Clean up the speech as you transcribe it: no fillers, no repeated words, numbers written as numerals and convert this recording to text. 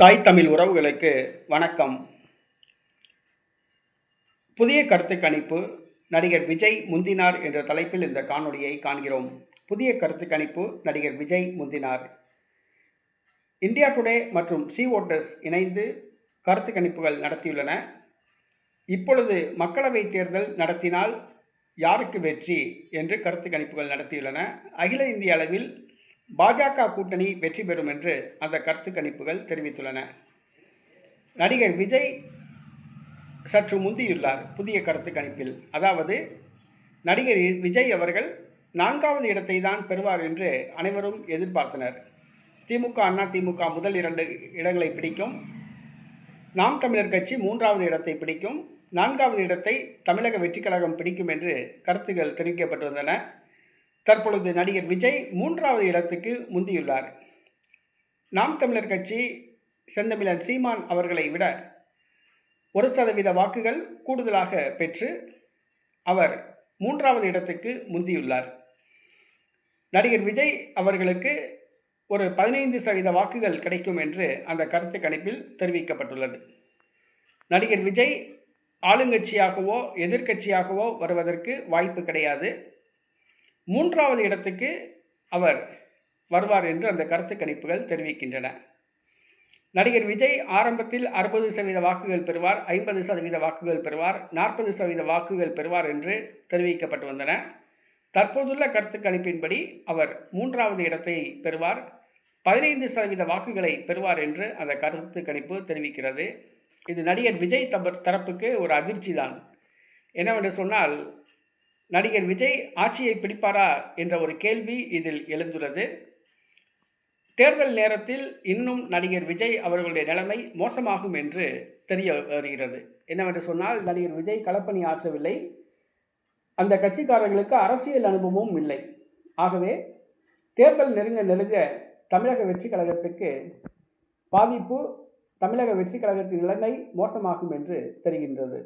தாய் தமிழ் உறவுகளுக்கு வணக்கம். புதிய கருத்து கணிப்பு நடிகர் விஜய் முந்தினார் என்ற தலைப்பில் இந்த காணொளியை காண்கிறோம். புதிய கருத்து கணிப்பு நடிகர் விஜய் முந்தினார். இந்தியா டுடே மற்றும் சி வோட்டர்ஸ் இணைந்து கருத்து கணிப்புகள் நடத்தியுள்ளன. இப்பொழுது மக்களவை தேர்தல் நடத்தினால் யாருக்கு வெற்றி என்று கருத்து கணிப்புகள் நடத்தியுள்ளன. அகில இந்திய அளவில் பாஜக கூட்டணி வெற்றி பெறும் என்று அந்த கருத்து கணிப்புகள் தெரிவித்துள்ளன. நடிகர் விஜய் சற்று முந்தியுள்ளார் புதிய கருத்து கணிப்பில். அதாவது நடிகர் விஜய் அவர்கள் 4வது இடத்தை தான் பெறுவார் என்று அனைவரும் எதிர்பார்த்தனர். திமுக, அண்ணா திமுக முதல் 2 இடங்களை பிடிக்கும். நாம் தமிழர் கட்சி 3வது இடத்தை பிடிக்கும். 4வது இடத்தை தமிழக வெற்றி கழகம் பிடிக்கும் என்று கருத்துக்கள் தெரிவிக்கப்பட்டு வந்தன. தற்பொழுது நடிகர் விஜய் 3வது இடத்துக்கு முந்தியுள்ளார். நாம் தமிழர் கட்சி செந்தமிழன் சீமான் அவர்களை விட 1% வாக்குகள் கூடுதலாக பெற்று அவர் 3வது இடத்துக்கு முந்தியுள்ளார். நடிகர் விஜய் அவர்களுக்கு ஒரு 15% வாக்குகள் கிடைக்கும் என்று அந்த கருத்து கணிப்பில் தெரிவிக்கப்பட்டுள்ளது. நடிகர் விஜய் ஆளுங்கட்சியாகவோ எதிர்கட்சியாகவோ வருவதற்கு வாய்ப்பு கிடையாது. 3வது இடத்துக்கு அவர் வருவார் என்று அந்த கருத்து கணிப்புகள் தெரிவிக்கின்றன. நடிகர் விஜய் ஆரம்பத்தில் 60% வாக்குகள் பெறுவார், 50% வாக்குகள் பெறுவார், 40% வாக்குகள் பெறுவார் என்று தெரிவிக்கப்பட்டு வந்தன. தற்போதுள்ள கருத்து கணிப்பின்படி அவர் 3வது இடத்தை பெறுவார், 15% வாக்குகளை பெறுவார் என்று அந்த கருத்து கணிப்பு தெரிவிக்கிறது. இது நடிகர் விஜய் தரப்புக்கு ஒரு அதிர்ச்சி தான். என்னவென்று சொன்னால், நடிகர் விஜய் ஆட்சியை பிடிப்பாரா என்ற ஒரு கேள்வி இதில் எழுந்துள்ளது. தேர்தல் நேரத்தில் இன்னும் நடிகர் விஜய் அவர்களுடைய நிலைமை மோசமாகும் என்று தெரிய வருகிறது. என்னவென்று சொன்னால், நடிகர் விஜய் களப்பணி ஆற்றவில்லை. அந்த கட்சிக்காரர்களுக்கு அரசியல் அனுபவமும் இல்லை. ஆகவே தேர்தல் நெருங்க தமிழக வெற்றி கழகத்துக்கு பாதிப்பு, தமிழக வெற்றி கழகத்தின் நிலைமை மோசமாகும் என்று தெரிகின்றது.